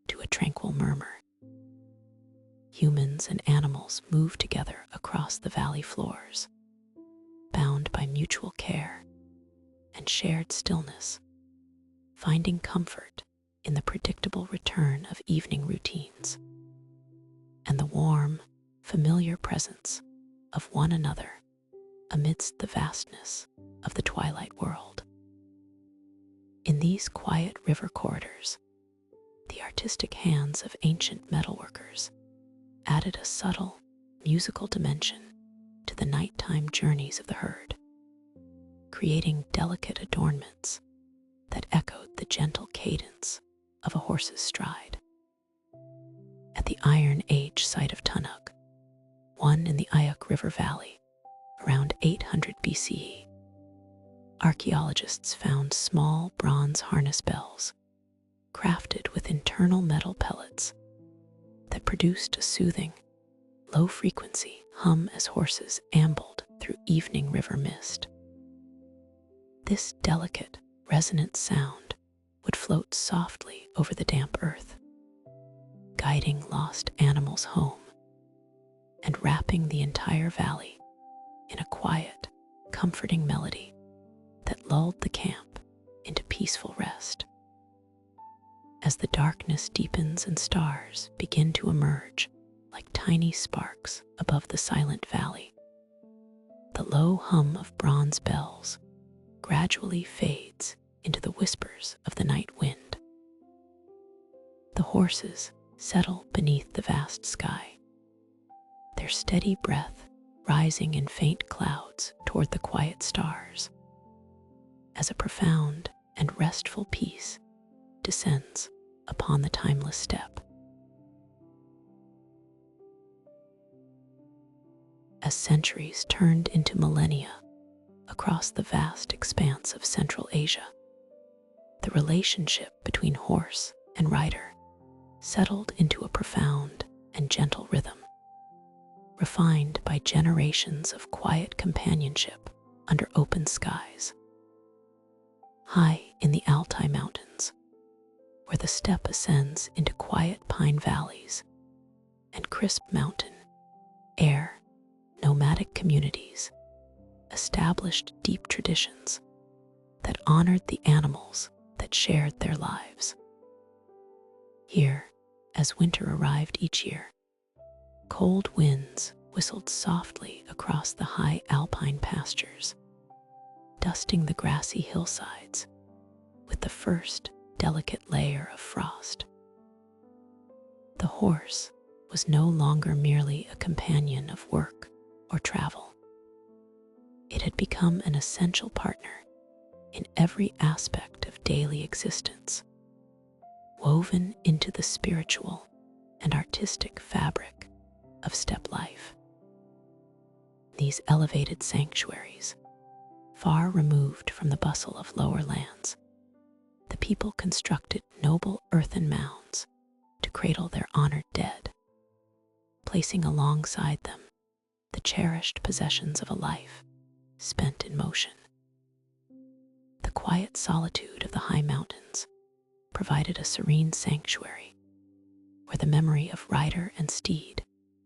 to a tranquil murmur. Humans and animals move together across the valley floors, bound by mutual care and shared stillness, finding comfort in the predictable return of evening routines and the warm, familiar presence of one another amidst the vastness of the twilight world. In these quiet river corridors, the artistic hands of ancient metalworkers added a subtle, musical dimension to the nighttime journeys of the herd, creating delicate adornments that echoed the gentle cadence of a horse's stride. At the Iron Age site of Tunuk, one in the Ayuk River Valley, around 800 BCE, archaeologists found small bronze harness bells crafted with internal metal pellets that produced a soothing, low-frequency hum as horses ambled through evening river mist. This delicate, resonant sound would float softly over the damp earth, guiding lost animals home and wrapping the entire valley in a quiet, comforting melody that lulled the camp into peaceful rest. As the darkness deepens and stars begin to emerge like tiny sparks above the silent valley, the low hum of bronze bells gradually fades into the whispers of the night wind. The horses settle beneath the vast sky, their steady breath rising in faint clouds toward the quiet stars, as a profound and restful peace descends upon the timeless steppe. As centuries turned into millennia across the vast expanse of Central Asia, the relationship between horse and rider settled into a profound and gentle rhythm, refined by generations of quiet companionship under open skies. High in the Altai mountains, where the steppe ascends into quiet pine valleys and crisp mountain air, nomadic communities established deep traditions that honored the animals that shared their lives. Here, as winter arrived each year, cold winds whistled softly across the high alpine pastures, dusting the grassy hillsides with the first delicate layer of frost. The horse was no longer merely a companion of work or travel. It had become an essential partner in every aspect of daily existence, woven into the spiritual and artistic fabric of steppe life. These elevated sanctuaries, far removed from the bustle of lower lands, the people constructed noble earthen mounds to cradle their honored dead, placing alongside them the cherished possessions of a life spent in motion. The quiet solitude of the high mountains provided a serene sanctuary where the memory of rider and steed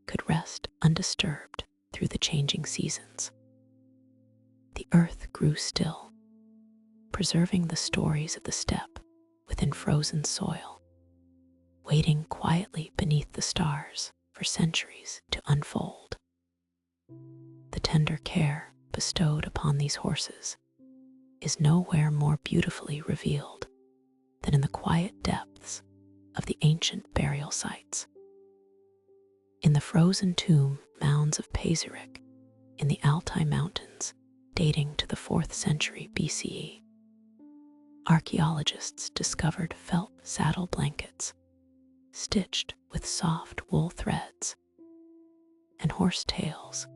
could rest undisturbed through the changing seasons. The earth grew still, preserving the stories of the steppe within frozen soil, waiting quietly beneath the stars for centuries to unfold. The tender care bestowed upon these horses is nowhere more beautifully revealed than in the quiet depths of the ancient burial sites. In the frozen tomb mounds of Pastures in the Altai mountains, dating to the 4th century BCE, archaeologists discovered felt saddle blankets stitched with soft wool threads and horse tails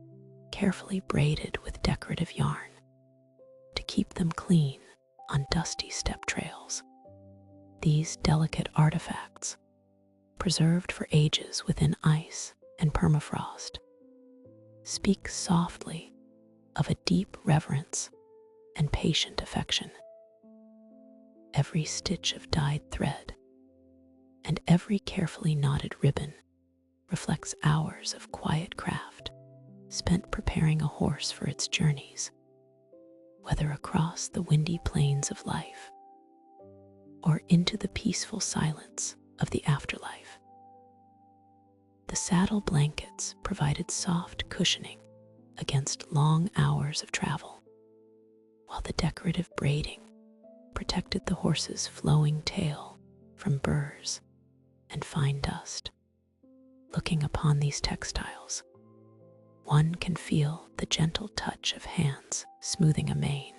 carefully braided with decorative yarn to keep them clean on dusty steppe trails. These delicate artifacts, preserved for ages within ice and permafrost, speak softly of a deep reverence and patient affection. Every stitch of dyed thread and every carefully knotted ribbon reflects hours of quiet craft spent preparing a horse for its journeys, whether across the windy plains of life or into the peaceful silence of the afterlife. The saddle blankets provided soft cushioning against long hours of travel, while the decorative braiding protected the horse's flowing tail from burrs and fine dust. Looking upon these textiles, one can feel the gentle touch of hands smoothing a mane,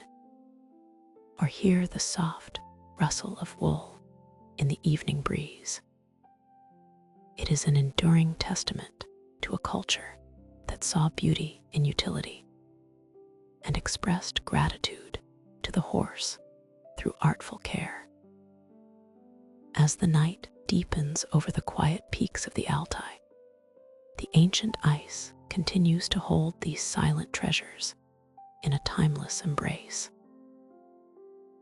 or hear the soft rustle of wool in the evening breeze. It is an enduring testament to a culture that saw beauty in utility and expressed gratitude to the horse through artful care. As the night deepens over the quiet peaks of the Altai, the ancient ice continues to hold these silent treasures in a timeless embrace.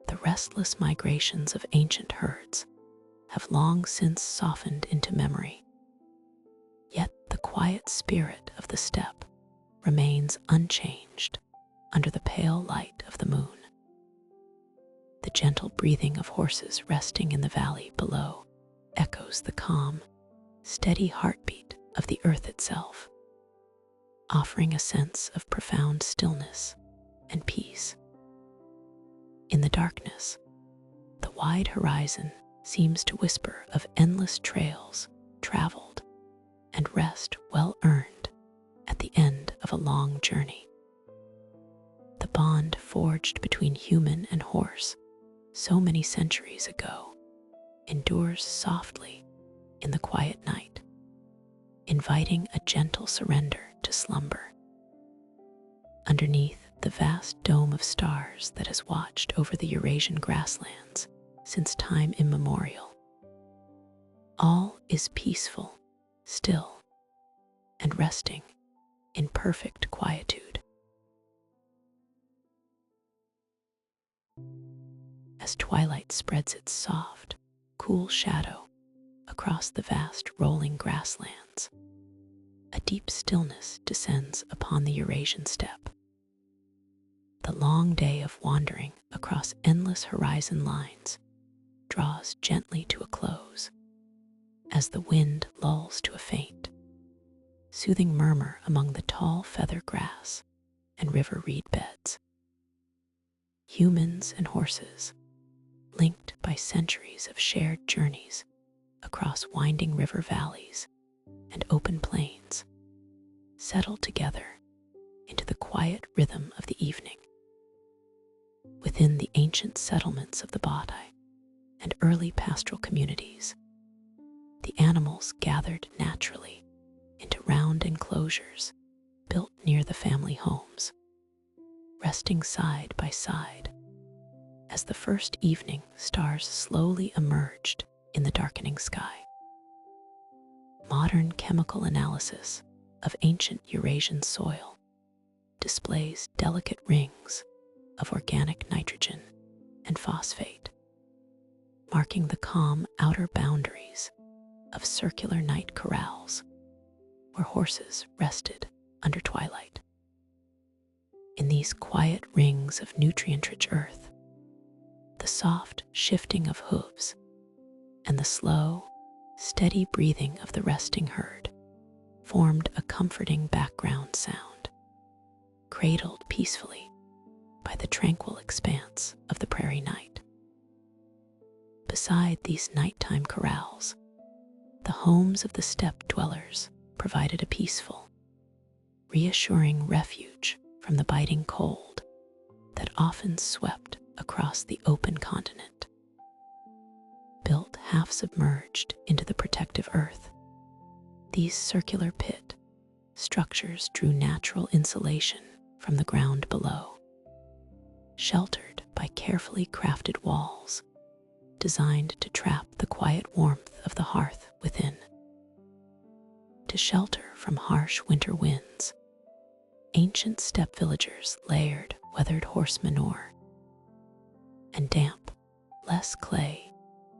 The restless migrations of ancient herds have long since softened into memory, yet the quiet spirit of the steppe remains unchanged under the pale light of the moon. The gentle breathing of horses resting in the valley below echoes the calm, steady heartbeat of the earth itself, offering a sense of profound stillness and peace. In the darkness, the wide horizon seems to whisper of endless trails traveled and rest well earned at the end of a long journey. The bond forged between human and horse so many centuries ago endures softly in the quiet night, inviting a gentle surrender to slumber. Underneath the vast dome of stars that has watched over the Eurasian grasslands since time immemorial, all is peaceful, still, and resting in perfect quietude. As twilight spreads its soft, cool shadow across the vast rolling grasslands, a deep stillness descends upon the Eurasian steppe. The long day of wandering across endless horizon lines draws gently to a close as the wind lulls to a faint, soothing murmur among the tall feather grass and river reed beds. Humans and horses, linked by centuries of shared journeys across winding river valleys and open plains, settle together into the quiet rhythm of the evening. Within the ancient settlements of the Botai and early pastoral communities, the animals gathered naturally into round enclosures built near the family homes, resting side by side as the first evening stars slowly emerged in the darkening sky. Modern chemical analysis of ancient Eurasian soil displays delicate rings of organic nitrogen and phosphate, marking the calm outer boundaries of circular night corrals where horses rested under twilight. In these quiet rings of nutrient-rich earth, the soft shifting of hooves and the slow, steady breathing of the resting herd formed a comforting background sound, cradled peacefully by the tranquil expanse of the prairie night. Beside these nighttime corrals, the homes of the steppe dwellers provided a peaceful, reassuring refuge from the biting cold that often swept across the open continent. Built half submerged into the protective earth, these circular pit structures drew natural insulation from the ground below, sheltered by carefully crafted walls designed to trap the quiet warmth of the hearth within. To shelter from harsh winter winds, ancient steppe villagers layered weathered horse manure and damp, less clay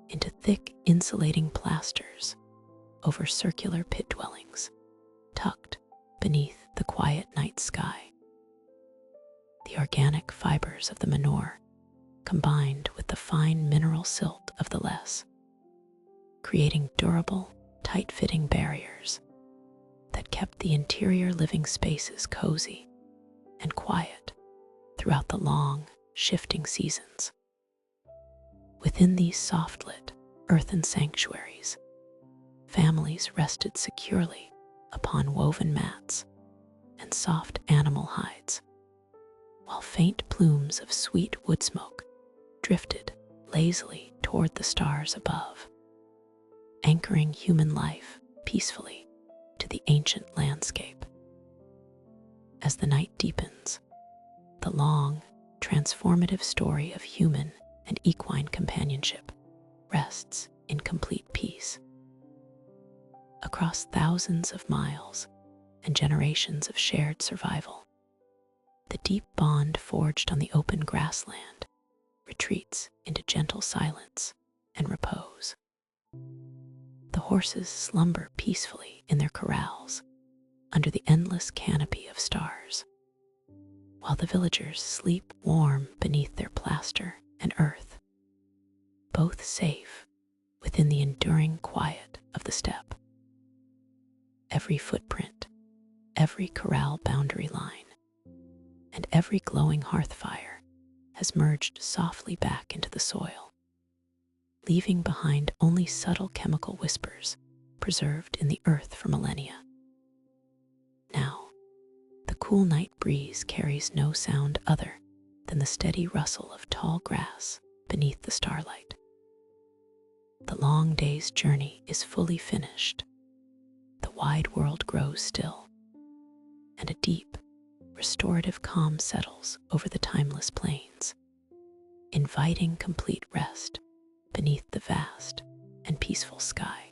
into thick insulating plasters over circular pit dwellings tucked beneath the quiet night sky. The organic fibers of the manure combined with the fine mineral silt of the less, creating durable, tight-fitting barriers that kept the interior living spaces cozy and quiet throughout the long, shifting seasons. Within these soft-lit, earthen sanctuaries, families rested securely upon woven mats and soft animal hides, while faint plumes of sweet wood smoke drifted lazily toward the stars above, anchoring human life peacefully to the ancient landscape. As the night deepens, the long, transformative story of human and equine companionship rests in complete peace. Across thousands of miles and generations of shared survival, the deep bond forged on the open grassland retreats into gentle silence and repose. The horses slumber peacefully in their corrals, under the endless canopy of stars, while the villagers sleep warm beneath their plaster and earth, both safe within the enduring quiet of the steppe. Every footprint, every corral boundary line, and every glowing hearth fire has merged softly back into the soil, leaving behind only subtle chemical whispers preserved in the earth for millennia. Now, the cool night breeze carries no sound other than the steady rustle of tall grass beneath the starlight. The long day's journey is fully finished. The wide world grows still, and a deep, restorative calm settles over the timeless plains, inviting complete rest beneath the vast and peaceful sky.